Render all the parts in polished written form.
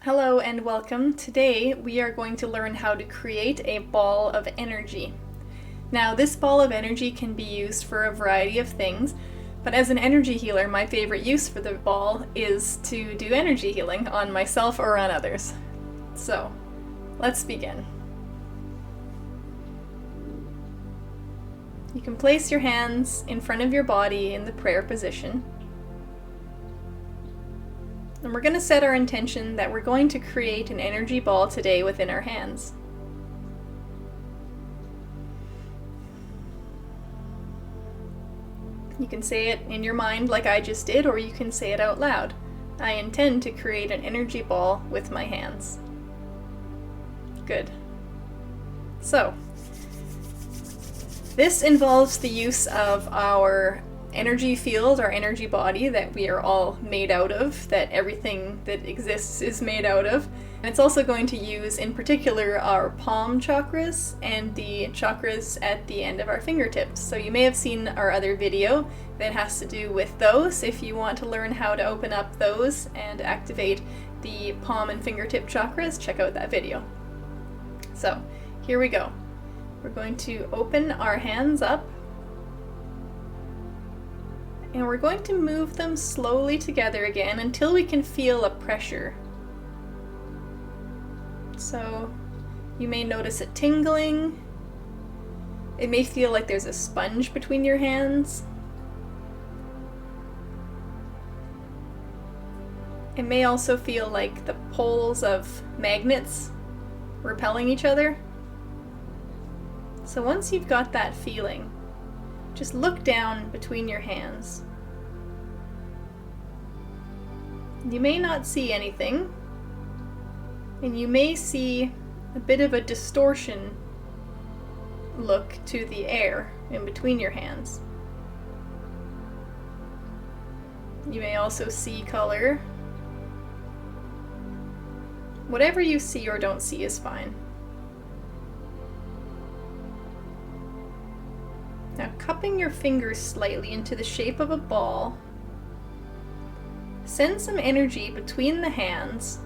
Hello and welcome. Today we are going to learn how to create a ball of energy. Now this ball of energy can be used for a variety of things, but as an energy healer, my favorite use for the ball is to do energy healing on myself or on others. So, let's begin. You can place your hands in front of your body in the prayer position. And we're going to set our intention that we're going to create an energy ball today within our hands. You can say it in your mind like I just did, or you can say it out loud. I intend to create an energy ball with my hands. Good. So, this involves the use of our energy field, our energy body that we are all made out of, that everything that exists is made out of. And it's also going to use, in particular, our palm chakras and the chakras at the end of our fingertips. So you may have seen our other video that has to do with those. If you want to learn how to open up those and activate the palm and fingertip chakras, check out that video. So, here we go. We're going to open our hands up. And we're going to move them slowly together again until we can feel a pressure. So you may notice it tingling. It may feel like there's a sponge between your hands. It may also feel like the poles of magnets repelling each other. So once you've got that feeling, just look down between your hands. You may not see anything, and you may see a bit of a distortion look to the air in between your hands. You may also see color. Whatever you see or don't see is fine. Now, cupping your fingers slightly into the shape of a ball, send some energy between the hands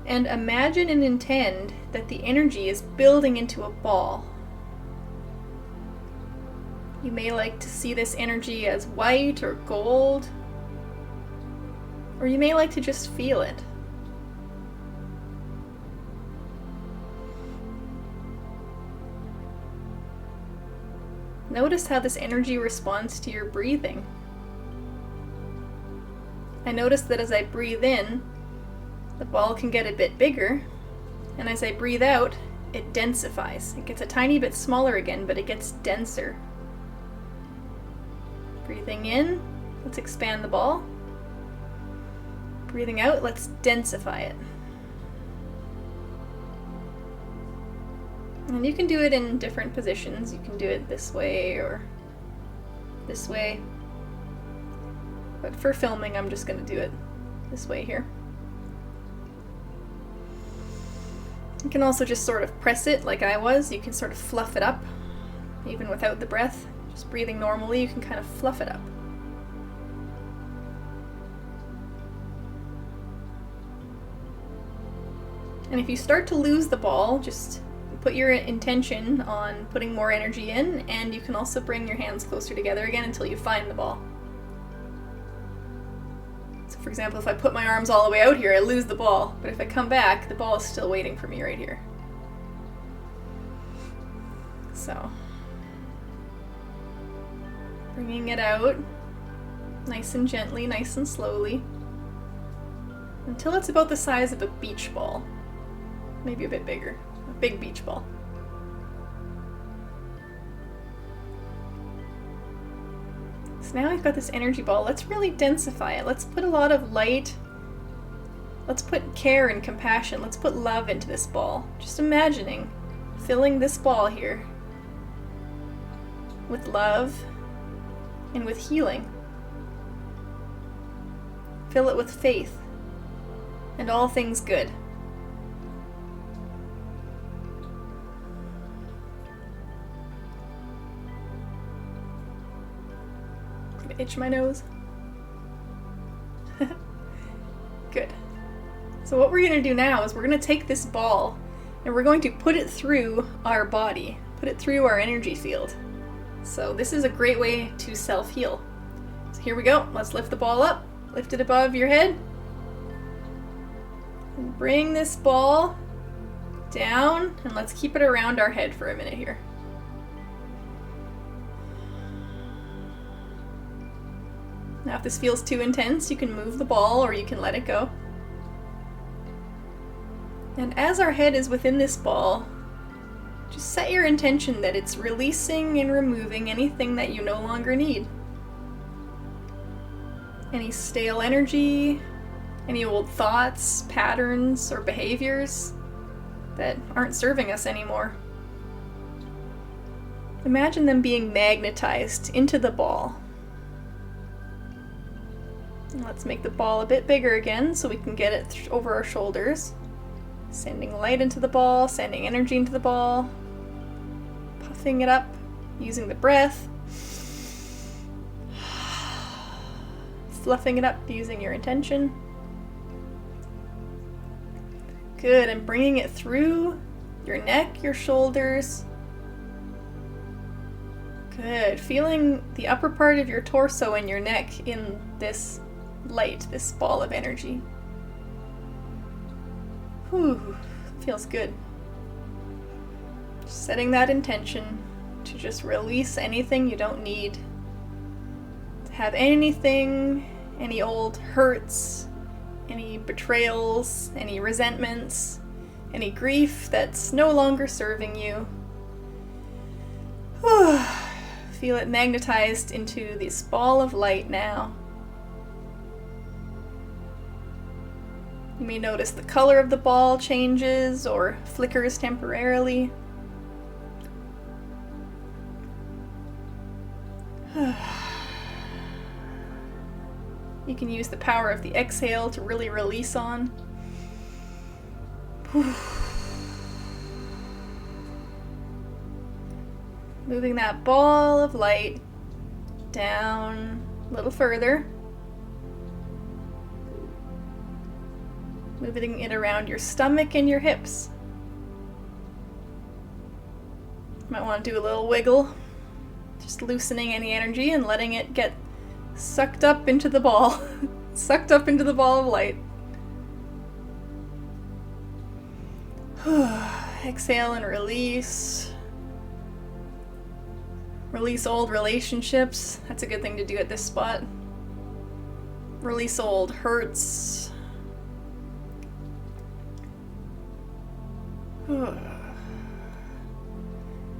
and imagine and intend that the energy is building into a ball. You may like to see this energy as white or gold, or you may like to just feel it. Notice how this energy responds to your breathing. I notice that as I breathe in, the ball can get a bit bigger, and as I breathe out, it densifies. It gets a tiny bit smaller again, but it gets denser. Breathing in, let's expand the ball. Breathing out, let's densify it. And you can do it in different positions. You can do it this way or this way. But for filming, I'm just going to do it this way here. You can also just sort of press it like I was. You can sort of fluff it up, even without the breath. Just breathing normally, you can kind of fluff it up. And if you start to lose the ball, just put your intention on putting more energy in, and you can also bring your hands closer together again until you find the ball. So for example, if I put my arms all the way out here, I lose the ball, but if I come back, the ball is still waiting for me right here. So, bringing it out, nice and gently, nice and slowly, until it's about the size of a beach ball, maybe a bit bigger. A big beach ball. So now we've got this energy ball. Let's really densify it. Let's put a lot of light. Let's put care and compassion. Let's put love into this ball. Just imagining filling this ball here with love and with healing. Fill it with faith and all things good. Itch my nose. Good. So what we're going to do now is we're going to take this ball and we're going to put it through our body, put it through our energy field. So this is a great way to self-heal. So here we go. Let's lift the ball up, lift it above your head. And bring this ball down, and let's keep it around our head for a minute here. Now if this feels too intense, you can move the ball or you can let it go. And as our head is within this ball, just set your intention that it's releasing and removing anything that you no longer need. Any stale energy, any old thoughts, patterns, or behaviors that aren't serving us anymore. Imagine them being magnetized into the ball. And let's make the ball a bit bigger again so we can get it over our shoulders. Sending light into the ball, sending energy into the ball. Puffing it up, using the breath. Fluffing it up using your intention. Good, and bringing it through your neck, your shoulders. Good, feeling the upper part of your torso and your neck in this light, this ball of energy. Whew, feels good. Setting that intention to just release anything you don't need. To have anything, any old hurts, any betrayals, any resentments, any grief that's no longer serving you. Whew. Feel it magnetized into this ball of light now. You may notice the color of the ball changes or flickers temporarily. You can use the power of the exhale to really release on. Moving that ball of light down a little further. Moving it around your stomach and your hips. You might want to do a little wiggle. Just loosening any energy and letting it get sucked up into the ball. Sucked up into the ball of light. Exhale and release. Release old relationships. That's a good thing to do at this spot. Release old hurts.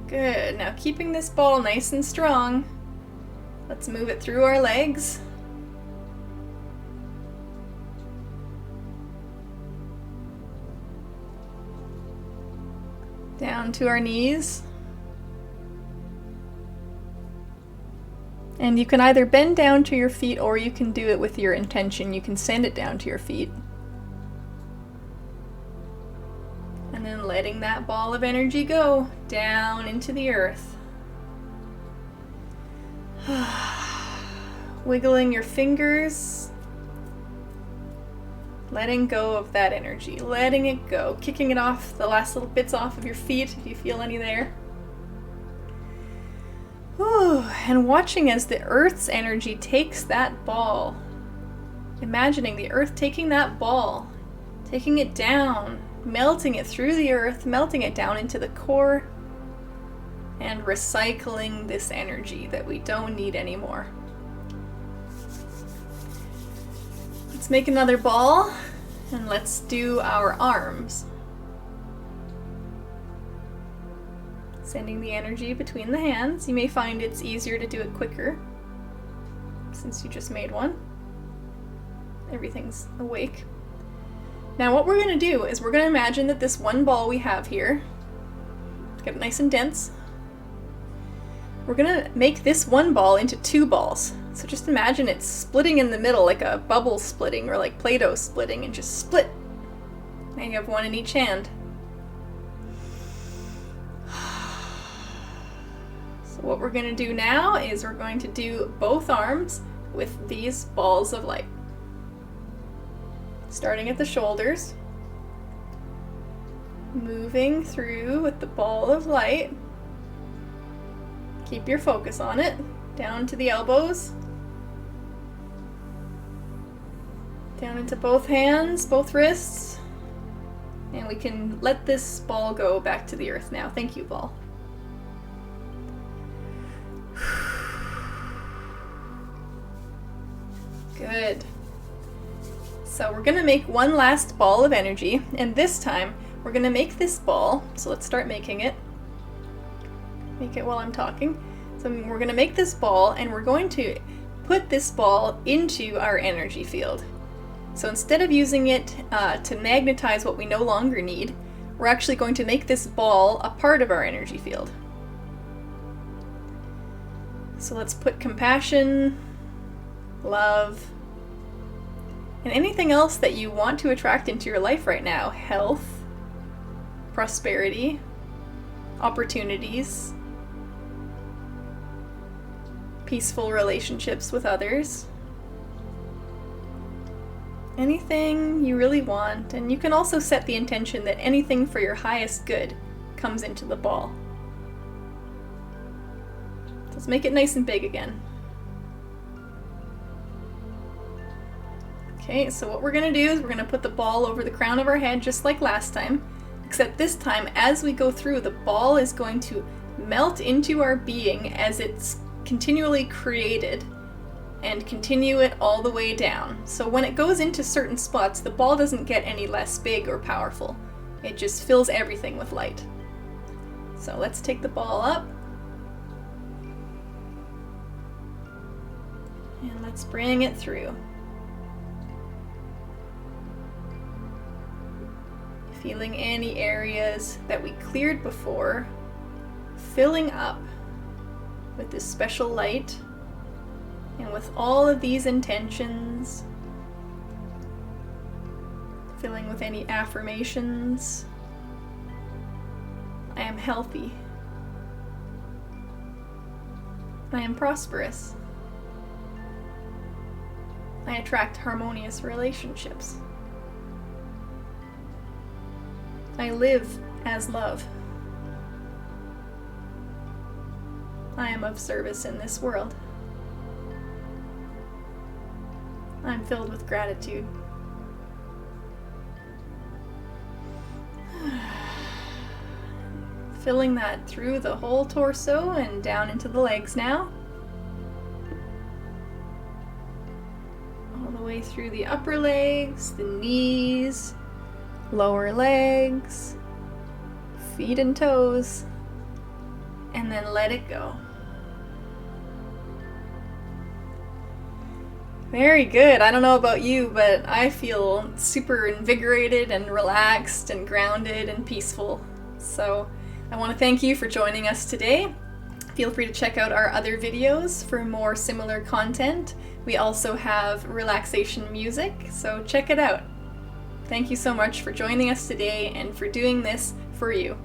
Good. Now keeping this ball nice and strong, let's move it through our legs. Down to our knees. And you can either bend down to your feet or you can do it with your intention. You can send it down to your feet. And then letting that ball of energy go down into the earth. Wiggling your fingers. Letting go of that energy. Letting it go. Kicking it off, the last little bits off of your feet if you feel any there. And watching as the earth's energy takes that ball. Imagining the earth taking that ball, taking it down, melting it through the earth, melting it down into the core, and recycling this energy that we don't need anymore. Let's make another ball, and let's do our arms. Sending the energy between the hands. You may find it's easier to do it quicker, since you just made one. Everything's awake. Now what we're going to do is we're going to imagine that this one ball we have here, get it nice and dense, we're going to make this one ball into two balls. So just imagine it splitting in the middle like a bubble splitting or like Play-Doh splitting, and just split. Now you have one in each hand. So what we're going to do now is we're going to do both arms with these balls of light. starting at the shoulders, moving through with the ball of light. Keep your focus on it, down to the elbows, down into both hands, both wrists, and we can let this ball go back to the earth now. Thank you, ball. Good. So we're going to make one last ball of energy, and this time we're going to make this ball, so let's start making it. Make it while I'm talking. So we're going to make this ball, and we're going to put this ball into our energy field. So instead of using it to magnetize what we no longer need, we're actually going to make this ball a part of our energy field. So let's put compassion, love, and anything else that you want to attract into your life right now. Health, prosperity, opportunities, peaceful relationships with others. Anything you really want, and you can also set the intention that anything for your highest good comes into the ball. Let's make it nice and big again. Okay, so what we're going to do is we're going to put the ball over the crown of our head just like last time, except this time as we go through, the ball is going to melt into our being as it's continually created and continue it all the way down. So when it goes into certain spots, the ball doesn't get any less big or powerful. It just fills everything with light. So let's take the ball up. And let's bring it through. Feeling any areas that we cleared before, filling up with this special light and with all of these intentions, filling with any affirmations. I am healthy. I am prosperous. I attract harmonious relationships. I live as love. I am of service in this world. I'm filled with gratitude. Filling that through the whole torso and down into the legs now. All the way through the upper legs, the knees, lower legs, feet and toes, and then let it go. Very good. I don't know about you, but I feel super invigorated and relaxed and grounded and peaceful. So I want to thank you for joining us today. Feel free to check out our other videos for more similar content. We also have relaxation music, so check it out. Thank you so much for joining us today and for doing this for you.